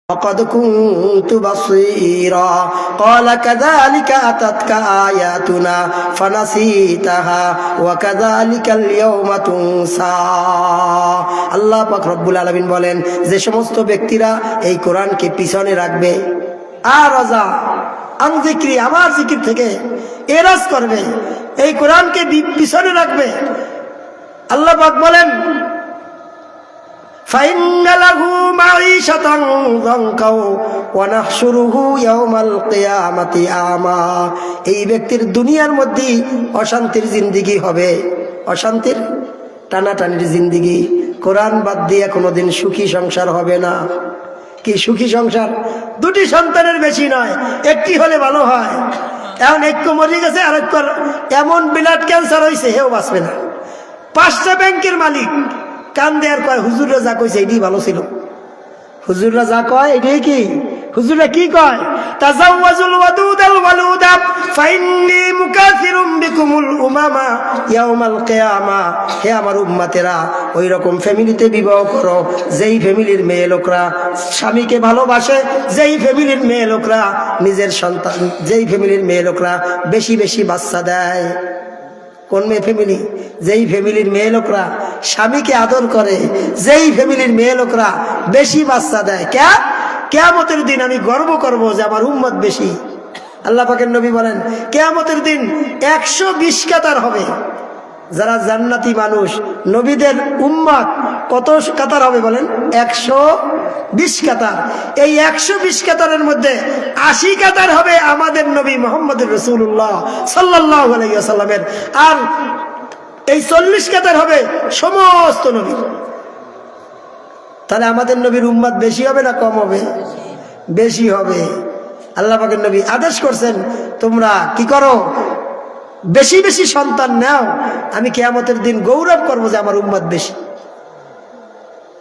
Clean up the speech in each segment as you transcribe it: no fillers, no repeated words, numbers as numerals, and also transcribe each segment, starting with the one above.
وقد كنت بصيرا قال كذلك أتتك آياتنا فنسيتها وكذلك اليوم تنسى আল্লাহ পাক রব্বুল আলামিন বলেন, যে সমস্ত ব্যক্তিরা এই কোরআনকে পিছনে রাখবে আর রাজা আন যিকরি, আমার জিকির থেকে এরাজ করবে, এই কোরআনকে পিছনে রাখবে, আল্লাহ পাক বলেন فإن له معيشة ضنكا ونحشره يوم القيامة أعمى। এই ব্যক্তির দুনিয়ার মধ্যে অশান্তির জিন্দেগি হবে, অশান্তির টানাটানির জিন্দেগি। কোরআন বাদ দিয়ে কোনোদিন সুখী সংসার হবে না। কি সুখী সংসার? দুটি সন্তানের বেশি নয়, একটি হলে ভালো হয়। এখন একটু মরে গেছে, আরেক এমন ব্লাড ক্যান্সার হয়েছে, হেও বাঁচবে না। 5টা ব্যাংকের মালিক কান দেয়ার কয়, হুজুররা যা কইছে এটাই ভালো ছিল। হুজুররা যা কয় এটাই কি? হুজুররা কি কয়? তাজাওয়াজুল ওয়াদুদাল ওয়ালুদা ফাইন্নী মুকাসিরুম বিকুমুল উমামা ইয়াউমাল কিয়ামা। হে আমার উম্মতেরা, ওই রকম ফ্যামিলিতে বিবাহ করো যেই ফ্যামিলির মেয়ে লোকরা স্বামীকে ভালোবাসে, যেই ফ্যামিলির মেয়ে লোকরা নিজের সন্তান, যেই ফ্যামিলির মেয়ে লোকরা বেশি বেশি বাচ্চা দেয়। কোন মেয়ে ফ্যামিলি? যেই ফ্যামিলির মেয়ে লোকরা স্বামীকে আদর করে, যেই ফ্যামিলির মেয়ে লোকরা বেশি বাচ্চা দেয়। কিয়ামতের দিন আমি গর্ব করব যে আমার উম্মত বেশি। আল্লাহ পাকের নবী বলেন, কিয়ামতের দিন 120 কাতার হবে। যারা জান্নাতি মানুষ, নবীদের উম্মত কত কাতার হবে বলেন? 120 কাতার। এই 120 কাতারের মধ্যে 80 কাতার হবে আমাদের নবী মুহাম্মদ রাসূলুল্লাহ সাল্লাল্লাহু আলাইহি ওয়াসাল্লামের, আর এই 40 কাতার হবে সমস্ত নবী। তাহলে আমাদের নবীর উম্মত বেশি হবে না কম হবে? বেশি হবে। আল্লাহ পাকের নবী আদেশ করছেন, তোমরা কি করো? বেশি বেশি সন্তান নাও, আমি কিয়ামতের দিন গৌরব করবো যে আমার উম্মত বেশি।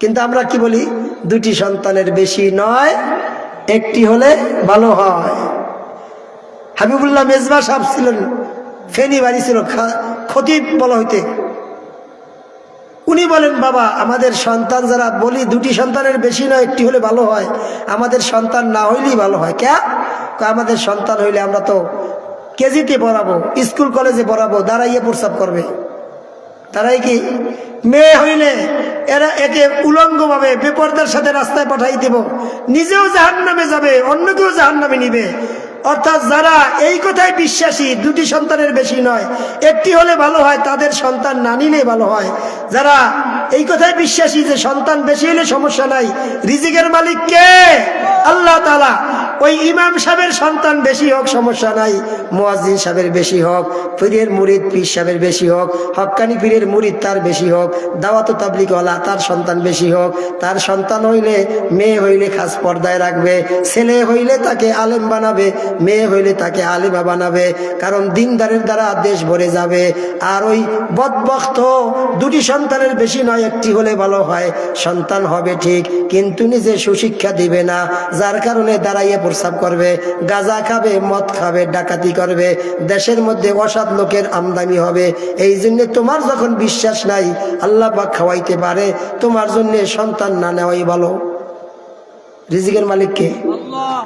কিন্তু আমরা কি বলি? 2টি সন্তানের বেশি নয়, একটি হলে ভালো হয়। হাবিবুল্লাহ মেজবা সাহেব ছিলেন, ফেনী বাড়ি ছিল, খতিব বলা হইতে। উনি বলেন, বাবা আমাদের সন্তান যারা বলি 2টি সন্তানের বেশি নয়, একটি হলে ভালো হয়, আমাদের সন্তান না হইলেই ভালো হয়। আমাদের সন্তান হইলে আমরা তো কেজিতে পড়াবো, স্কুল কলেজে পড়াবো, দাঁড়াইয়ে প্রস্রাব করবে। তারাই কি? মেয়ে হইলে এরা একে উলঙ্গ ভাবে বেপরদার সাথে রাস্তায় পাঠাই দেব, নিজেও জাহান্নামে যাবে, অন্যকেও জাহান্নামে নিবে। অর্থাৎ যারা এই কথায় বিশ্বাসী 2টি সন্তানের বেশি নয়, একটি হলে ভালো হয়, তাদের সন্তান না নিলেই ভালো হয়। যারা এই কথায় বিশ্বাসী যে সন্তান বেশি হলে সমস্যা নাই, রিজিকের মালিক কে? আল্লাহ তাআলা। ওই ইমাম সাহেবের সন্তান বেশি হোক সমস্যা নাই, মুয়াজ্জিন সাহেবের বেশি হোক, পীরের মুরিদ পীর সাহেবের বেশি হোক, হক্কানি পীরের মুরিদ তার বেশি হোক, দাওয়াত ও তাবলীগওয়ালা তার সন্তান বেশি হোক। তার সন্তান হইলে, মেয়ে হইলে খাস পর্দায় রাখবে, ছেলে হইলে তাকে আলেম বানাবে, মেয়ে হইলে তাকে আলেমা বানাবে। কারণ দিনদারের দ্বারা দেশ ভরে যাবে। আর ওই বদবখ্ত 2টি সন্তানের বেশি নয়, একটি হলে ভালো হয়। সন্তান হবে ঠিক, কিন্তু নিজে সুশিক্ষা দিবে না, যার কারণে দাঁড়াইয়ে প্রস্রাব করবে, গাঁজা খাবে, মদ খাবে, ডাকাতি করবে, দেশের মধ্যে অসৎ লোকের আমদানি হবে। এই জন্য তোমার যখন বিশ্বাস নাই আল্লাহ পাক খাওয়াইতে পারে, তোমার জন্য সন্তান না নেওয়াই ভালো। রিজিকের মালিক কে? আল্লাহ।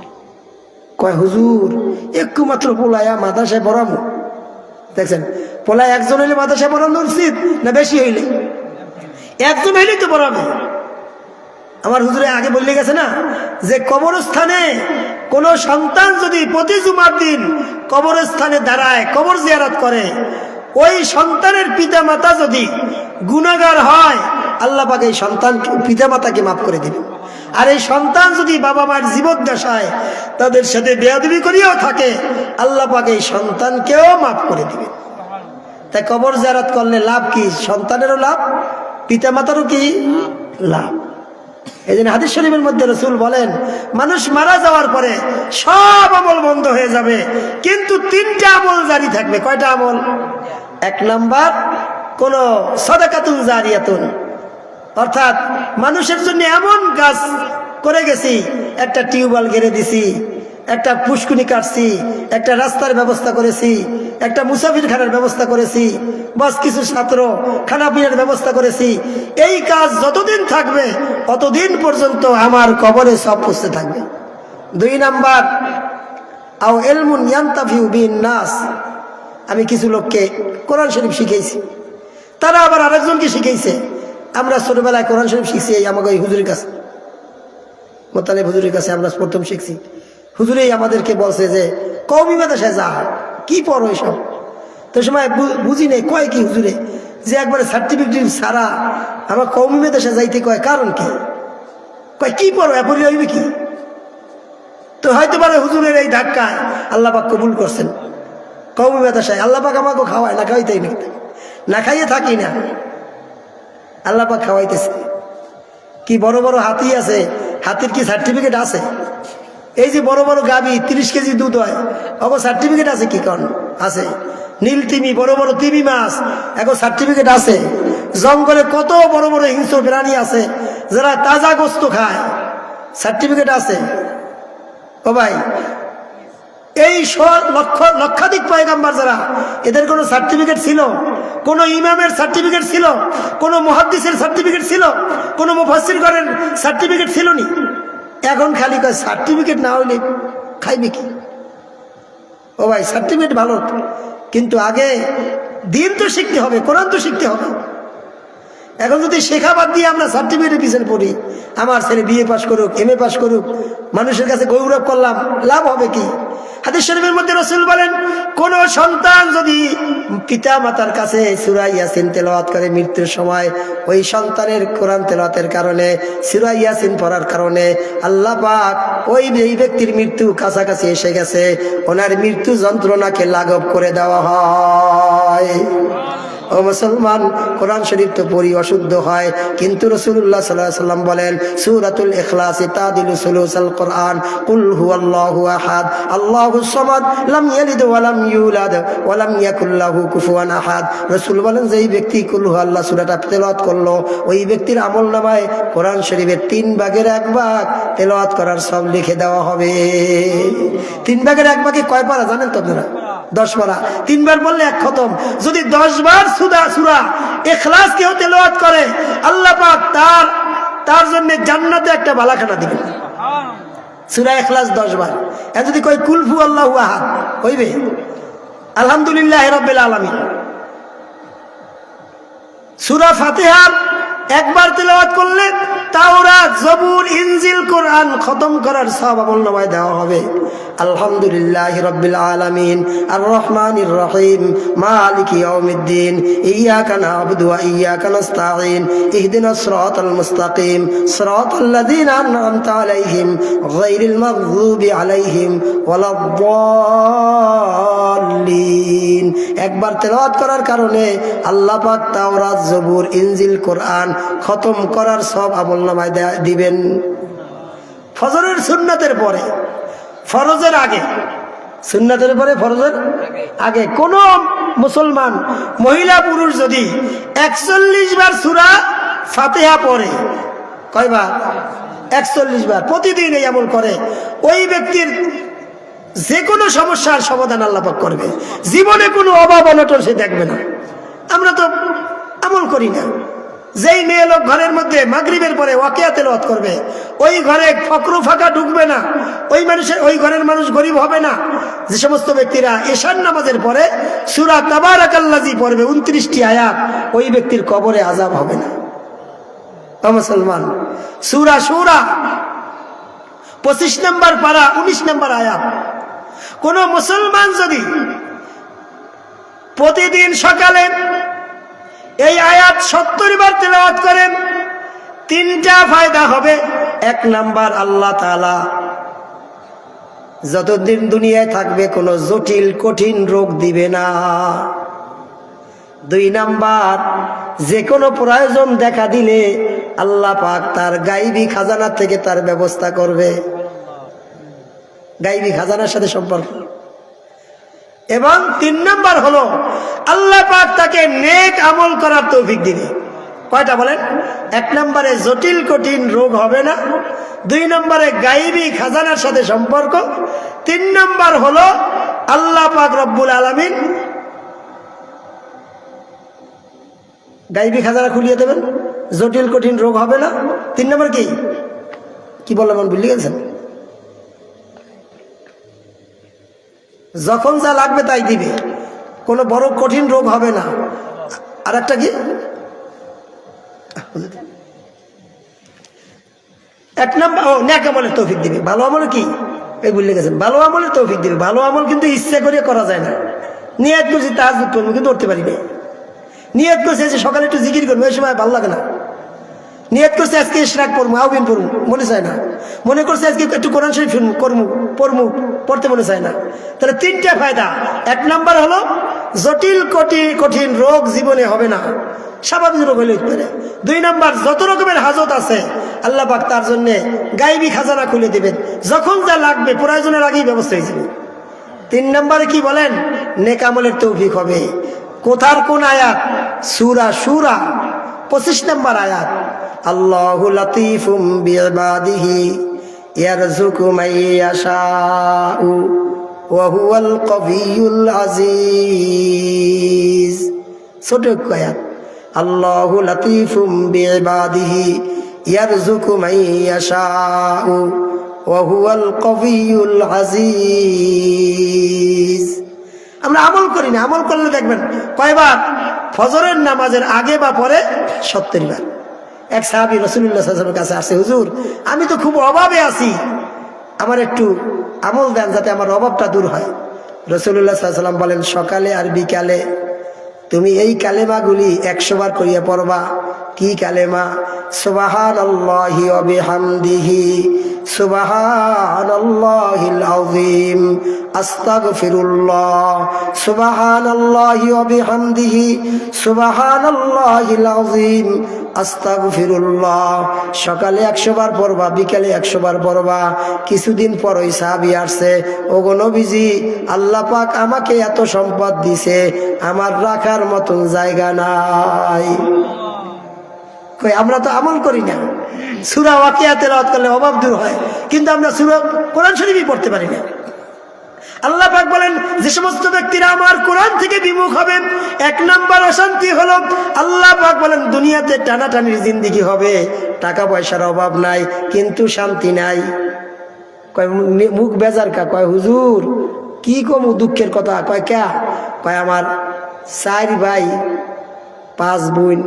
কয় হুজুর একটু মাত্র পোলায়া মাদ্রাসায় পড়াবো। দেখছেন, পোলায় একজন হইলে মাদ্রাসায় পড়ানো উচিত না বেশি হইলে? একজন হইলেই তো পড়াবে। আমার হুজুরে আগে বললে গেছে না যে কবরস্থানে কোন সন্তান যদি প্রতি জুমার দিন কবরস্থানে দাঁড়ায়, কবর জিয়ারত করে, ওই সন্তানের পিতা মাতা যদি গুনাহগার হয়, আল্লাহ পাক এই সন্তান পিতা মাতাকে মাফ করে দিবেন। আর এই সন্তান যদি বাবা মায়ের জীবদ্দশায় তাদের সাথে বেয়াদবি করিয়াও থাকে, আল্লাহ পাক এই সন্তানকেও মাফ করে দিবেন। তাই কবর জিয়ারত করলে লাভ কি? সন্তানেরও লাভ, পিতা মাতারও কি লাভ। এই জন্য হাদিস শরীফের মধ্যে রাসূল বলেন, মানুষ মারা যাওয়ার পরে সব আমল বন্ধ হয়ে যাবে, কিন্তু 3টা আমল জারি থাকবে। কয়টা আমল? 1 নাম্বার, কোন সাদাকাতুন জারিয়াতুন, অর্থাৎ মানুষের জন্য এমন কাজ করে গেছি, একটা টিউবওয়েল গেড়ে দিছি, একটা পুষ্কুনি কাটছি, একটা রাস্তার ব্যবস্থা করেছি, একটা মুসাফিরখানার ব্যবস্থা করেছি, বাস কিছু ছাত্র খানা পিনার ব্যবস্থা করেছি। এই কাজ যতদিন থাকবে ততদিন পর্যন্ত আমার কবরে সব পুষতে থাকবে। 2 নাম্বার, আও ইলমুন ইয়ান্তাফিউ বিন নাস, আমি কিছু লোককে কোরআন শরীফ শিখাইছি, তারা আবার আরেকজনকে শিখাইছে। আমরা ছোটবেলায় কোরআন শরীফ শিখছি আমাকে ওই হুজুরের কাছে, মোতালেব হুজুরের কাছে আমরা প্রথম শিখছি। হুজুরেই আমাদেরকে বলছে যে কওমি মাদ্রাসায় যা, কি পড়ো এসব। তো সময় বুঝি নেই, কয় কি হুজুরে যে একবারে সার্টিফিকেট ছাড়া আমার কওমি মাদ্রাসায় যাইতে কয়, কারণ কি? কয় কি পড়ো, এপরি হইবে কি? তো হয়তো পারে হুজুরের এই ধাক্কায় আল্লাহ পাক কবুল করছেন কওমি মাদ্রাসায়। আল্লাহ পাক আমাকে খাওয়ায়, না খাওয়াইতেই না, না খাইয়ে থাকি না, আল্লাহ পাক খাওয়াইতেছে। কি বড় বড় হাতি আছে, হাতির কি সার্টিফিকেট আছে? এই যে বড় বড় গাভী 30 কেজি দুধ হয়, অগো সার্টিফিকেট আছে কি? কন আছে। নীল তিমি, বড় বড় তিমি মাছ, এখন সার্টিফিকেট আছে। জঙ্গলে কত বড় বড় হিংস্র প্রাণী আছে যারা তাজা গোস্ত খায়, সার্টিফিকেট আছে। ও ভাই, এই লক্ষাধিক পয়গাম্বার যারা, এদের কোনো সার্টিফিকেট ছিল? কোন ইমামের সার্টিফিকেট ছিল? কোন মুহাদ্দিসের সার্টিফিকেট ছিল? কোন মুফাসসিরগণের সার্টিফিকেট ছিল নি? এখন খালি কয় সার্টিফিকেট না হইলে খাইবে কি? ও ভাই, সার্টিফিকেট ভালো, কিন্তু আগে দিন তো শিখতে হবে, কোরআন তো শিখতে হবে। এখন যদি শেখা বাদ দিয়ে আমরা সার্টিফিকেটের পিছনে পড়ি, আমার ছেলে বিএ পাস করুক, এমএ পাস করুক, মানুষের কাছে গৌরব করলাম, লাভ হবে কি? হাদিস শরীফের মধ্যে রাসূল বলেন, কোন সন্তান যদি পিতা মাতার কাছে সূরা ইয়াসিন তেলাওয়াত করে মৃত্যুর সময়, ওই সন্তানের কোরআন তেলাওয়াতের কারণে, সূরা ইয়াসিন পড়ার কারণে আল্লাহ পাক ওই ব্যক্তির মৃত্যু কাছাকাছি এসে গেছে, ওনার মৃত্যু যন্ত্রণাকে লাঘব করে দেওয়া হয়। ও মুসলমান, কোরআন শরীফ তো পড়ি অশুদ্ধ হয়, কিন্তু রাসূলুল্লাহ সাল্লাল্লাহু আলাইহি ওয়াসাল্লাম বলেন সূরাতুল ইখলাস তাদিলু সুলুসাল কোরআন, কুল হুয়াল্লাহু আহাদ আল্লাহুস সামাদ লাম ইয়ালিদ ওয়া লাম ইউলাদ ওয়া লাম ইয়াকুল লাহু কুফুয়ান আহাদ। রাসূল বলেন যে এই ব্যক্তি কুল হুয়াল্লাহ সূরাটা তেলাওয়াত করলো, ওই ব্যক্তির আমলনামায় কোরআন শরীফের 3 ভাগের 1 ভাগ তেলাওয়াত করার সব লিখে দেওয়া হবে। 3 ভাগের 1 ভাগে কয় পারা জানেন তো আপনারা? 10 পারা। 3 বার বললে 1 খতম। যদি 10 বার সূরা ইখলাস কেউ তেলাওয়াত করে, আল্লাহ পাক তার জন্য জান্নাতে একটা বালাখানা দিবেন। সূরা ইখলাস 10 বার। আর যদি কই কুল হুয়াল্লাহু আহাদ, হইবে? আলহামদুলিল্লাহি রাব্বিল আলামিন। সূরা ফাতিহা 1 বার তেলাওয়াত করলে তাওরাত, জবুর, ইনজিল, কোরআন খতম করার সওয়াব আমলনামায় দেওয়া হবে। আলহামদুলিল্লাহি রাব্বিল আলামিন আর রহমানির রহিম মালিকি ইয়াউমিদ্দিন ইয়্যাকা না'বুদু ওয়া ইয়্যাকা নাস্তাঈন ইহদিনাস সিরাতাল মুস্তাকিম সিরাতাল্লাযীনা আন'আমতা আলাইহিম গায়রিল মাগযুবি আলাইহিম ওয়ালাদ-দাল্লিন। একবার তেলাওয়াত করার কারণে আল্লাহ পাক তাওরাত, জবুর, ইনজিল, কোরআন খতম করার সব আমলনামায় দিবেন। ফজরের সুন্নাতের পরে, ফরজের আগে, সুন্নাতের পরে ফরজের আগে কোন মুসলমান মহিলা পুরুষ যদি 41 বার সূরা ফাতিহা পড়ে, কয়বার? 41 বার প্রতিদিন এই আমল করে, ওই ব্যক্তির যে কোনো সমস্যার সমাধান আল্লাহ পাক করবে। জীবনে কোনো অভাব অনটন সে দেখবে না। আমরা তো আমল করি না। যেই মেয়ে লোক ঘরের মধ্যে মাগরিবের পরে ওয়াকিয়া তেলাওয়াত করবে, ওই ঘরে ফকরু ফাঁকা ঢুকবে না, ওই ঘরের মানুষ গরিব হবে না। যে সমস্ত ব্যক্তিরা এশার নামাজের পরে সূরা তাবারাকাল্লাযী পড়বে 29টি আয়াত, ওই ব্যক্তির কবরে আযাব হবে না। ও মুসলমান, সূরা শুরা 25 নম্বর পারা 19 নম্বর আয়াত। কোন মুসলমান যদি প্রতিদিন সকালে এই আয়াত 70 বার তেলাওয়াত করেন, 3টা ফায়দা হবে। 1 নাম্বার, আল্লাহ তাআলা যতদিন দুনিয়ায় থাকবে কোনো জটিল কঠিন রোগ দিবে না। 2 নাম্বার, যে কোনো প্রয়োজন দেখা দিলে আল্লাহ পাক তার গায়বী খাজানা থেকে তার ব্যবস্থা করবে। গায়বী খাজানার সাথে সম্পর্ক। এবং 3 নাম্বার হলো আল্লাহ পাক তাকে নেক আমল করার তৌফিক দিবে। কয়টা বলেন? 1 নম্বরে জটিল কঠিন রোগ হবে না, 2 নম্বরে গায়বী খাজানার সাথে সম্পর্ক, 3 নম্বর হলো আল্লাহ পাক রব্বুল আলামিন গাইবি খাজানা খুলিয়ে দেবেন, জটিল কঠিন রোগ হবে না। 3 নম্বর কি বললাম ভুলে গেছেন? যখন যা লাগবে তাই দিবে, কোনো বড় কঠিন রোগ হবে না। আর একটা কি, 1 নম্বর নেক আমলের তৌফিক দিবে। ভালো আমল কি এই ভুলে গেছেন, ভালো আমলের তৌফিক দিবে। ভালো আমল কিন্তু ইচ্ছা করে করা যায় না। নিয়ত করছি তাহাজ্জুদ করবো কিন্তু করতে পারি না। নিয়ত করছে যে সকালে একটু জিকির করবো, ওই সময় ভালো লাগে না। নিয়ত করছে আজকে ইশরাক পড়বো, আউবিন পড়বো, মনে চায় না। মনে করছে আজকে একটু কোরআন শরীফ পড়বো, পড়তে মনে চায় না। তাহলে 3টা ফায়দা। 1 নম্বর হলো জটিল কঠিন রোগ জীবনে হবে না, স্বাভাবিক রোগ হলে হতে পারে। 2 নম্বর যত রকমের হাজত আছে আল্লাহ পাক তার জন্য গাইবি খাজানা খুলে দিবেন, যখন যা লাগবে প্রয়োজনের আগেই ব্যবস্থা হয়ে যাবে। 3 নম্বরে কি বলেন, নেক আমলের তৌফিক হবে। কোথার কোন আয়াত? সূরা শুরা 25 নম্বর আয়াত, আল্লাহু লাতীফুম বিইবাদিহি ইয়ারযুকু মান ইয়াশাউ ওয়া হুয়াল কাবিয়্যুল আজিজ। ছোট আয়াত, আল্লাহু লাতীফুম বিইবাদিহি ইয়ারযুকু মান ইয়াশাউ ওয়া হুয়াল কাবিয়্যুল আজিজ। আমরা আমল করি না, আমল করলে দেখবেন কয়বার? ফজরের নামাজের আগে বা পরে 70 বার। এক সাহাবী রাসূলুল্লাহ সাল্লাল্লাহু আলাইহি ওয়াসাল্লামের কাছে আসে, হুজুর আমি তো খুব অভাবে আছি, আমার একটু আমল দেন যাতে আমার অভাবটা দূর হয়। রাসূলুল্লাহ সাল্লাল্লাহু আলাইহি ওয়াসাল্লাম বলেন, সকালে আর বিকালে তুমি এই কালেমাগুলি 100 বার করিয়া পড়বা। কি কালেমা? সুবহানাল্লাহি ওয়া বিহামদিহি সুবহানাল্লাহিল আযীম আস্তাগফিরুল্লাহ সুবহানাল্লাহি ওয়া বিহামদিহি সুবহানাল্লাহিল আযীম আস্তাগফিরুল্লাহ। সকালে 100 বার পড়বা, বিকালে 100 বার পড়বা। কিছুদিন পর ওই সাহাবী আসছে, ওগো নবীজি, আল্লাহ পাক আমাকে এত সম্পদ দিছে, আমার রাখার মতন জায়গা নাই। কই আমরা তো আমল করি না। সূরা ওয়াকিয়া তেলাওয়াত করলে অভাব দূর হয়, কিন্তু আমরা সূরা কোরআন শরীফই পড়তে পারি না। আল্লাহ পাক বলেন, যে সমস্ত ব্যক্তিরা আমার কোরআন থেকে বিমুখ হবেন, 1 নম্বর অশান্তি হলো, আল্লাহ পাক বলেন দুনিয়াতে টানাটানির জিন্দেগি হবে, টাকা পয়সার অভাব নাই কিন্তু শান্তি নাই। কয় মুখ বেজার কা? কয় হুজুর কি কমু দুঃখের কথা। কয় ক্যা? কয় আমার 4 ভাই 5 বোন,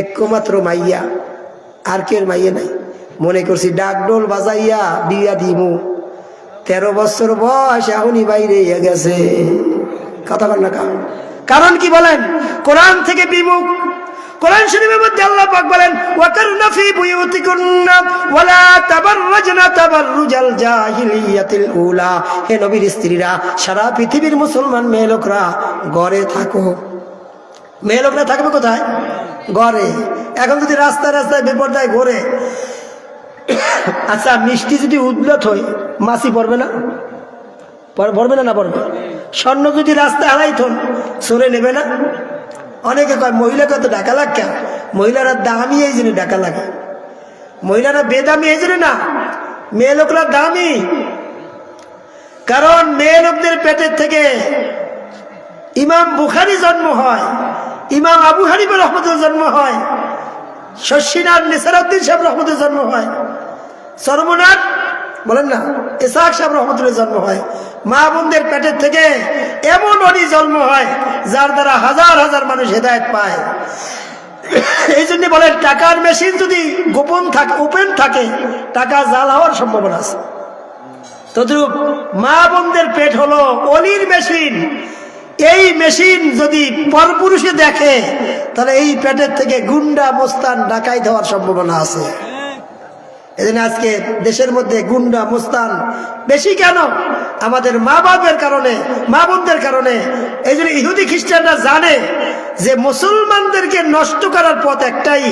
একমাত্র মাইয়া, আর কেউ মাইয়া নাই। মনে করছি ডাকডোল বাজাইয়া বিয়া দিমু, 13 বছর বয়স এখনই বাইরে গেছে। কথা বল না। কারণ কি বলেন? কোরআন থেকে বিমুখ। কোরআন শরীফের মধ্যে আল্লাহ পাক বলেন, ওয়াকারনা ফি বুয়ুতিকুন্না ওয়ালা তাবাররাজনা তাবাররুজাল জাহিলিয়াতিল উলা। হে নবীর স্ত্রীরা, সারা পৃথিবীর মুসলমান মেয়ে লোকরা ঘরে থাকো। মেয়ে লোকরা থাকবে কোথায়? ঘরে। এখন যদি রাস্তায় রাস্তায় বেপরদায় ঘোরে, আচ্ছা মিষ্টি যদি উদ্লত হয় মাছি পড়বে না? পড়বে না? না পড়বে। স্বর্ণ যদি রাস্তায় হারাইথন সরে নেবে না? অনেকে কয় মহিলাকে তো ডাকা লাগ কেন? মহিলারা দামি এই জন্য ডাকা লাগে। মহিলারা বেদামি এই জন্য না, মেয়ে লোকরা দামি। কারণ মেয়ে লোকদের পেটের থেকে ইমাম বুখারী জন্ম হয়, ইমাম আবু হানিফা রহমতুল্লাহ জন্ম হয়, শশীনার নেসারউদ্দিন সাহেব রহমতুল্লাহ জন্ম হয়, সরমনার বলেন না ইসহাক সাহেব রহমতুল্লাহ জন্ম হয়। মা বোনদের পেটের থেকে এমন অলি জন্ম হয় যার দ্বারা হাজার হাজার মানুষ হেদায়েত পায়। এই জন্য বলেন টাকার মেশিন যদি গোপন থাকে, ওপেন থাকে, টাকা জাল হওয়ার সম্ভাবনা আছে। তদ্রূপ মা বোনদের পেট হলো অলির মেশিন। এই মেশিন যদি পরপুরুষে দেখে তাহলে এই পেটের থেকে গুন্ডা মোস্তান ডাকাই দেওয়ার সম্ভাবনা আছে। এজন্য আজকে দেশের মধ্যে গুন্ডা মোস্তান বেশি কেন? আমাদের মা বাপের কারণে, মা বোনদের কারণে। এই জন্য ইহুদি খ্রিস্টানরা জানে যে মুসলমানদেরকে নষ্ট করার পথ একটাই,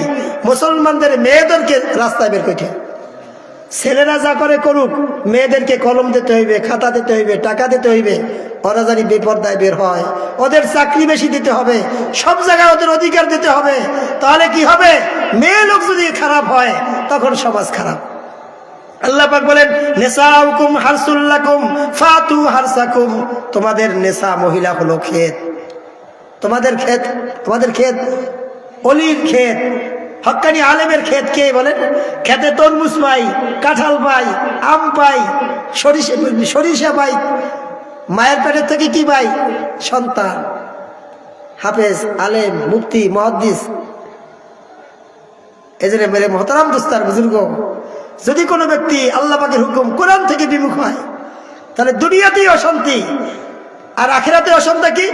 মুসলমানদের মেয়েদেরকে রাস্তায় বের করতে। ছেলেরা যা করে করুক, মেয়েদেরকে কলম দিতে হইবে, খাতা দিতে হইবে, টাকা দিতে হইবে, ওরা জানি বেপরদায় বের হয়। ওদের চাকরি বেশি দিতে হবে, সব জায়গায় ওদের অধিকার দিতে হবে। তাহলে কি হবে? মেয়ে লোক যদি খারাপ হয় তখন সমাজ খারাপ। আল্লাহ পাক বলেন, নিসাউকুম হারসুল লাকুম ফাতু হারসাকুম। তোমাদের নেশা মহিলা হলো ক্ষেত, তোমাদের ক্ষেত অলির ক্ষেত, হক্কানি আলেমের ক্ষেত কে বলেন? খেতে তরমুজ পাই, কাঁঠাল পাই, আম পাই, সরিষা পাই, মায়ের পেটের থেকে কি পাই? সন্তান, হাফেজ, আলেম, মুফতি, মুহাদ্দিস। এই জন্য মেরে মহতারাম দোস্তার বুজুর্গ, যদি কোনো ব্যক্তি আল্লাহ পাকের হুকুম কোরআন থেকে বিমুখ হয়, তাহলে দুনিয়াতেই অশান্তি আর আখিরাতে অশান্তি কি?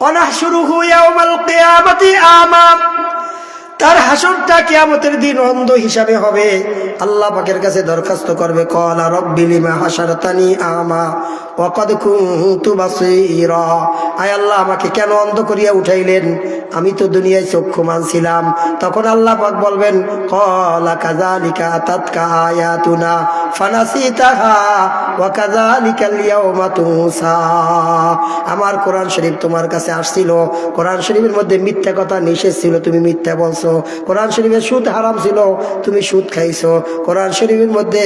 অনাহশুরুহু ইয়াউমাল কিয়ামাতি আমা, তার হাসরটা কিয়ামতের দিন অন্ধ হিসাবে হবে। আল্লাহ পাকের কাছে দরখাস্ত করবে, ক্বালা রাব্বি লিমা হাশারতানি আমা ওয়া ক্বাদ কুনতু বাসীরা, আয় আল্লাহ আমাকে কেন অন্ধ করিয়া উঠাইলেন, আমি তো দুনিয়ায় চক্ষুমান ছিলাম। তখন আল্লাহ পাক বলবেন, ক্বালা কাযালিকা আতাতকা আয়াতুনা ফানাসিতাহা ওয়া কাযালিকাল ইয়াউমা তুনসা, আমার কোরআন শরীফ তোমার কাছে আসছিল, কোরআন শরীফের মধ্যে মিথ্যা কথা নিষেধ ছিল, তুমি মিথ্যা বলছো। কোরআন শরীফের সুদ হারাম ছিল, তুমি সুদ খাইছো। কোরআন শরীফের মধ্যে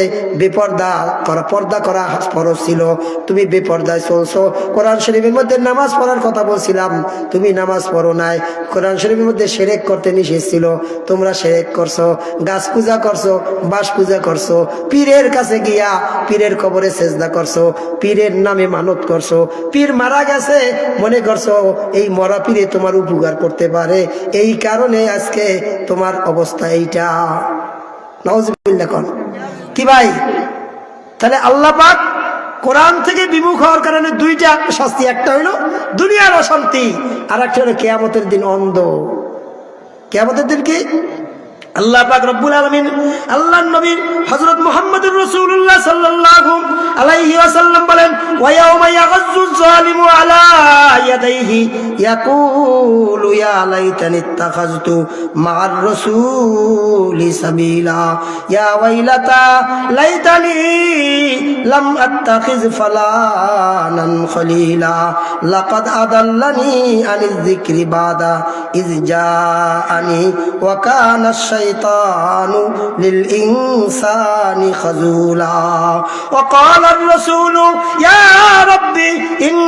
পর্দা করা ফরজ ছিল, তুমি বেপর্দায় চলছো। কোরআন শরীফের মধ্যে নামাজ পড়ার কথা বলছিলাম, তুমি নামাজ পড়ো নাই। কোরআন শরীফের মধ্যে শিরক করতে নিষেধ ছিল, তোমরা শিরক করছো। গাছ পূজা করছো, বাঁশ পূজা করছো, পীরের কাছে গিয়া পীরের কবরে সেজদা করছো, পীরের নামে মানত করছো। পীর মারা গেছে মনে করছো এই মরা পীরে তোমার উপকার করতে পারে, এই কারণে আজকে তোমার অবস্থা এইটা। নাউজুবিল্লাহ কোন কি ভাই? তাহলে আল্লাহ পাক কোরআন থেকে বিমুখ হওয়ার কারণে দুইটা শাস্তি, একটা হইল দুনিয়ার অশান্তি, আর একটা হলো কিয়ামতের দিন অন্ধ। কিয়ামতের দিন কি? আল্লাহ পাক রব্বুল আলামিন আল্লাহর নবী হযরত মুহাম্মদুর রাসূলুল্লাহ সাল্লাল্লাহু আলাইহি ওয়াসাল্লাম বলেন, ওয়া ইয়াউমা ইয়াগাজ্জু যালিমু আলা ইয়াদাইহি ইয়াকুলু ইয়া লাইতানি ইত্তাখাযতু মা'আর রাসূলি সাবিলা ইয়া ওয়াইলাতা লাইতানি লাম আত্তাখিয ফালানান খলিলা লাকাদ আদাল্লানি আনিয যিকরি বাদা ইয জাআনি ওয়া কানা الشيطان للإنسان خذولا وقال الرسول يا ربي إن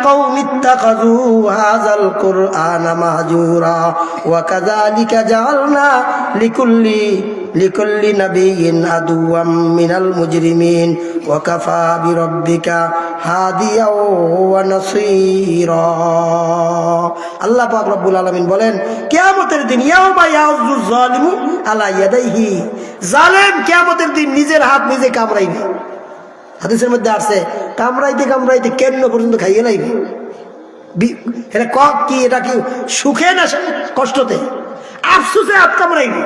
قوم اتخذوا هذا القرآن مهجورا وكذلك جعلنا لكل نبي عدوا من المجرمين وكفى بربك هاديا ونصيرا। আল্লাহ পাক রব্বুল আলামিন বলেন, কিয়ামতের দিন ইয়াউমা ইয়াউযু যালিমু আলা ইয়াদাইহি, জালেম কিয়ামতের দিন নিজের হাত নিজে কামড়াইবে। হাদিসের মধ্যে আছে, কামড়াইতে কামড়াইতে কেন্ন পর্যন্ত খাইয়ে লাইবে। এটা কি? এটা কি সুখে না কষ্টতে? আফসোসে হাত কামড়াইবে।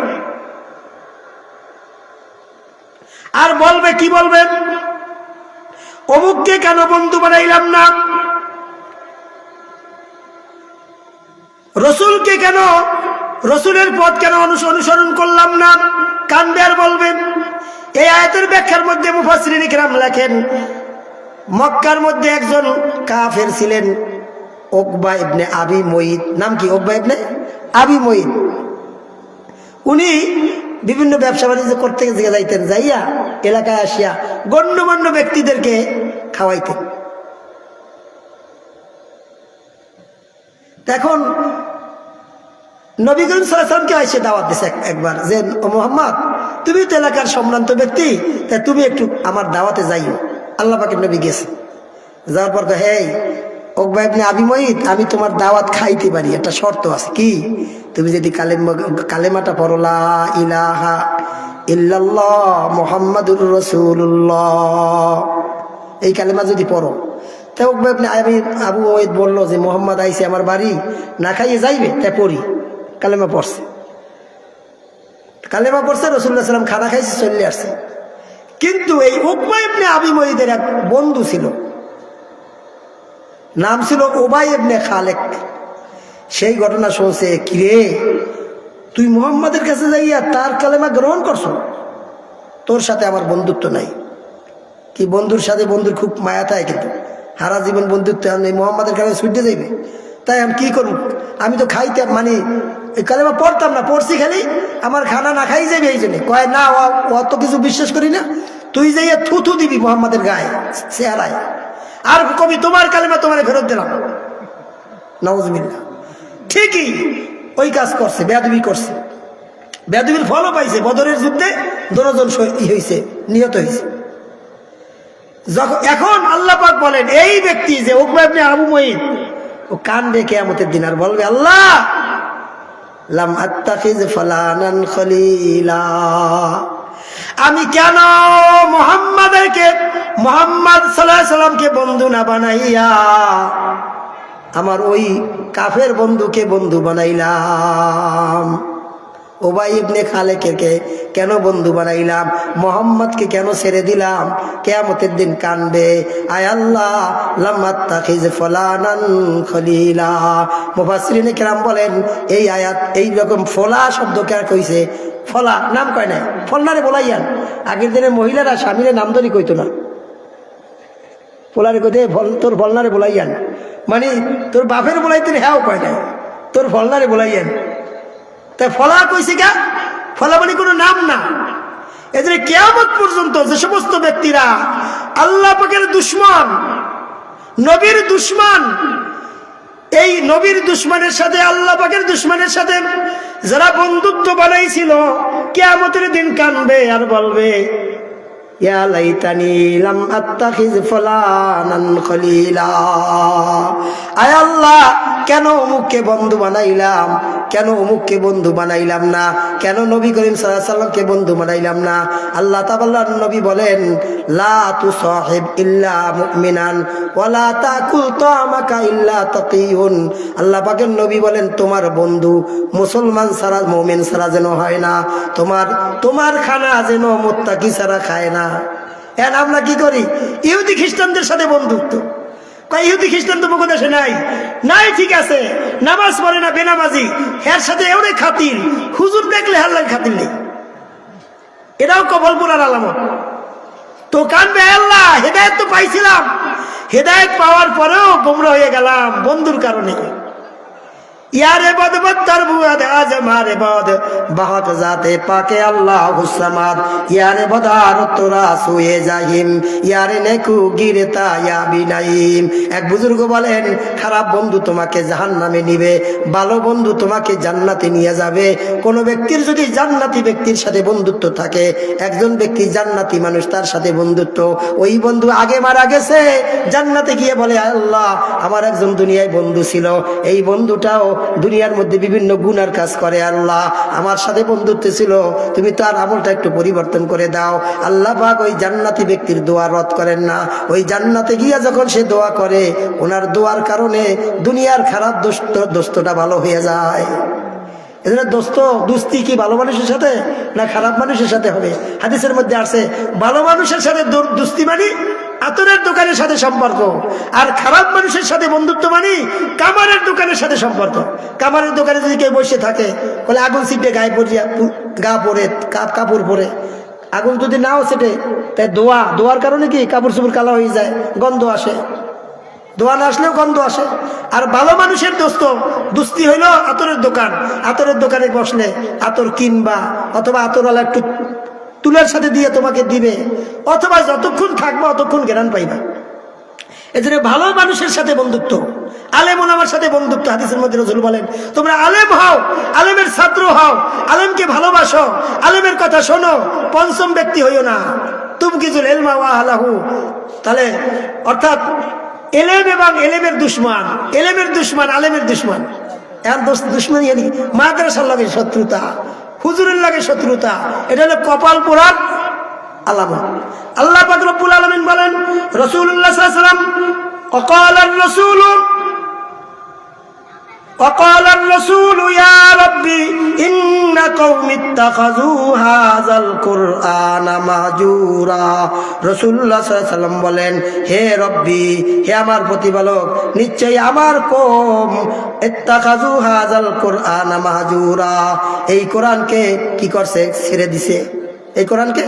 আর বলবে কি? বলবেন অমুককে কেন বন্ধু বানাইলাম না, রসুলকে কেন, রসুলের পথ কেন অনুসরণ করলাম না, কান্দে আর বলবেন। এই আয়াতের ব্যাখ্যার মধ্যে মুফাসসিরিন কিরাম লেখেন, মক্কার মধ্যে একজন কাফের ছিলেন, উকবা ইবনে আবি মুইত। নাম কি? উকবা ইবনে আবি মুইত। উনি বিভিন্ন ব্যবসা বাণিজ্য করতে যাইতেন, যাইয়া এলাকায় আসিয়া গণ্যমান্য ব্যক্তিদেরকে খাওয়াইতেন। এখন নবী করিম সাল্লাল্লাহু আলাইহি ওয়াসাল্লামকে এসে দাওয়াত দিছে একবার, যে মুহাম্মদ তুমি তো এলাকার সম্ভ্রান্ত ব্যক্তি, তাই তুমি একটু আমার দাওয়াতে যাইও। আল্লাহ পাকের নবী গেছে, যাওয়ার পর হে উকবা ইবনে আবি মুইত, আমি তোমার দাওয়াত খাইতে পারি, একটা শর্ত আছে। কি? তুমি যদি কালেমাটা পড়ো, লা ইলাহা ইল্লাল্লাহ মুহাম্মাদুর রাসূলুল্লাহ, এই কালেমা যদি পড়ো। তাই উকবা ইবনে আবু মুইত বলল যে মুহাম্মদ আইছে আমার বাড়ি, না খাইয়ে যাইবে, তাই পড়ি। কালেমা পড়ছে, রাসূলুল্লাহ সাল্লাল্লাহু আলাইহি ওয়াসাল্লাম খানা খাইছে, চলে আসছে। কিন্তু এই উকবা ইবনে আবি মুইতের এক বন্ধু ছিল, নাম ছিল উবাই ইবনে খালেক। সেই ঘটনা শুনছে, কিরে তুই মুহাম্মাদের কাছে যাইয়া তার কালেমা গ্রহণ করছো, তোর সাথে আমার বন্ধুত্ব নাই। কি? বন্ধুর সাথে বন্ধুর খুব মায়া থাকে, কিন্তু সারা জীবন বন্ধুত্ব নেই, মুহাম্মাদের কাছে ছুটে যাইবে। তাই আমি কি করব? আমি তো খাইতে মানে এই কালেমা পড়তাম না, পড়ছি খালি আমার খানা না খাই যাবে। এই জন্য কয় না, অত কিছু বিশ্বাস করি না, তুই যাইয়া থুথু দিবি মুহাম্মাদের গায়ে, চেহারায়, আর কবি তোমার কালেমা তোমার ফেরত দিলাম। নাউজুবিল্লাহ। ঠিকই ওই কাজ করছে, বেয়াদবি করছে, বেয়াদবির ফলও পাইছে। বদরের যুদ্ধে 12 জন হয়েছে, নিহত হয়েছে। এখন আল্লাহ পাক বলেন এই ব্যক্তি যে উকবা ইবনে আবু মুঈত, ও কান্দে কিয়ামতের দিন আর বলবে আল্লাহ লাম আত্তাখিজ ফালানান খলিলা, আমি কেন মুহাম্মদ সাল্লাল্লাহু আলাইহি সাল্লামকে বন্ধু না বানাইয়া আমার ওই কাফের বন্ধুকে বন্ধু বানাইলাম, উবাই ইবনে খালেককে কেন বন্ধু বানাইলাম, মোহাম্মদকে কেন ছেড়ে দিলাম। কিয়ামতের দিন কানবে, আয় আল্লাহ লাম আত্তাখিজ ফুলানান খলিলা। মুফাসসিরিনে কেরাম বলেন এই আয়াত এই রকম ফলা শব্দ কে কইছে, ফলা নাম কয় না, ফলনারে বলাইয়ান। আগের দিনে মহিলারা স্বামীরে নাম ধরি কইতো না, ফলারে কইতে তোর ফলনারে বলাইয়ান, মানে তোর বাপের বলাইতেন হ্যাঁ কয় না, তোর ফলনারে বলাইয়ান। তাই ফলা কইছে কা, ফলা মানে কোনো নাম না। এদের কিয়ামত পর্যন্ত যে সমস্ত ব্যক্তিরা আল্লাহ পাকের দুশমন, নবীর দুশমন, এই নবীর দুশমনের সাথে আল্লাহ পাকের দুশমনের সাথে যারা বন্ধুত্ব বানাইছিল, কিয়ামতের দিন কানবে আর বলবে ইয়া লাইতানি লাম আত্তাখিজ ফুলানান খলিলা, আয় আল্লাহ কেন অমুককে বন্ধু বানাইলাম, কেন অমুককে বন্ধু বানাইলাম না, কেন নবী করিম সাল্লাল্লাহু আলাইহি সাল্লামকে বন্ধু বানাইলাম না। আল্লাহ তাআলা নবী বলেন লা তুসাহিব ইল্লা মুমিনান ওয়া লা তাকুল তা'মাকা ইল্লা তাকিয়ুন। আল্লাহ পাকের নবী বলেন তোমার বন্ধু মুসলমান ছাড়া, মুমিন ছাড়া যেন হয় না, তোমার খানা যেন মুত্তাকি ছাড়া খায় না। এখন আমরা কি করি, ইহুদি খ্রিস্টানদের সাথে বন্ধুত্ব। ইহুদি খ্রিস্টান তো মুখ দেশে নাই, নাই ঠিক আছে, নামাজ পড়ে না, বেনামাজি, এর সাথে এওরে খাতির, হুজুর দেখলে হাল্লার খাতির নেই, এটাও কবলপুরার আলামত। তো কানবে আল্লাহ হেদায়েত তো পাইছিলাম, হেদায়েত পাওয়ার পরেও গোমরা হয়ে গেলাম বন্ধুর কারণে। ইয়ারে বদ বত্তর বুয়াদ আজ মারে বদ বহুত জাতে পাকে আল্লাহ হুসামাদ, ইয়ারে বদার তোরা সুয়ে জাহিম, ইয়ারে নেকু গিরতা ইয়া বিনাইম। এক বুজুর্গ বলেন খারাপ বন্ধু তোমাকে জাহান্নামে নিবে, ভালো বন্ধু তোমাকে জান্নাতে নিয়ে যাবে। কোন ব্যক্তির যদি জান্নাতি ব্যক্তির সাথে বন্ধুত্ব থাকে, একজন ব্যক্তি জান্নাতি মানুষ তার সাথে বন্ধুত্ব, ওই বন্ধু আগে মারা গেছে, জান্নাতে গিয়ে বলে আল্লাহ আমার একজন দুনিয়ায় বন্ধু ছিল, এই বন্ধুটাও দুনিয়ার মধ্যে বিভিন্ন গুনার কাজ করে, আল্লাহ আমার সাথে বন্ধুত্ব ছিল, তুমি তার আমলটা একটু পরিবর্তন করে দাও। আল্লাহ পাক ওই জান্নাতি ব্যক্তির দোয়া রদ করেন না। ওই জান্নাতে গিয়া যখন সে দোয়া করে, ওনার দোয়ার কারণে দুনিয়ার খারাপ দোস্তটা ভালো হয়ে যায়। এদের দোস্তি কি ভালো মানুষের সাথে না খারাপ মানুষের সাথে হবে? হাদিসের মধ্যে আছে ভালো মানুষের সাথে দোস্তি মানে আতরের দোকানের সাথে সম্পর্ক, আর খারাপ মানুষের সাথে বন্ধুত্ব মানে কামারের দোকানের সাথে সম্পর্ক। কামারের দোকানে যদি কেউ বসে থাকে, বলে আগুন ছিটে গায়ে পড়িয়া গা পরে কাপড় পরে, আগুন যদি নাও ছিটে, তাই দোয়ার কারণে কি কাপড় চোপড় কালো হয়ে যায়, গন্ধ আসে, দোয়া না আসলেও গন্ধ আসে। আর ভালো মানুষের দোস্তি হইল আতরের দোকান, আতরের দোকানে বসলে আতর কিনবা, অথবা আতরওয়ালা একটু তুলার সাথে দিয়ে তোমাকে দিবে, অথবা যতক্ষণ থাকবো অতক্ষণ জ্ঞান পাইবা। এজন্য ভালো মানুষের সাথে বন্ধুত্ব, আলেম ওলামার সাথে বন্ধুত্ব। হাদিসের মধ্যে রাসূল বলেন তোমরা আলেম হও, আলেমের ছাত্র হও, আলেমকে ভালোবাসো, আলেমের কথা শোনো, পঞ্চম ব্যক্তি হইও না। তুমকিজুল ইলমা ওয়া আহলাহু, তাহলে অর্থাৎ এলেম এবং এলেমের দুশমন, এলেমের দুশমন আলেমের দুশমন। এখন দুশমন ইয়ানি মাদ্রাসার লাগে শত্রুতা, হুজুরের লাগে শত্রুতা, এটা হলো কপাল পোড়ার আলামত। আল্লাহ পাক রব্বুল আলামিন বলেন রাসূলুল্লাহ সাল্লাল্লাহু আলাইহি ওয়াসাল্লাম وقال الرسول يا ربي إن قوم اتخذوا هذا القرآن مهجورا। রাসূলুল্লাহ সাল্লাল্লাহু আলাইহি ওয়াসাল্লাম বলেন হে রব্বি, হে আমার প্রতিপালক, নিশ্চয়ই আমার কওম ইত্তাখাযু হাযাল কুরআন মাহজুরা, এই কোরআনকে কি করছে, ছেড়ে দিছে। এই কোরআনকে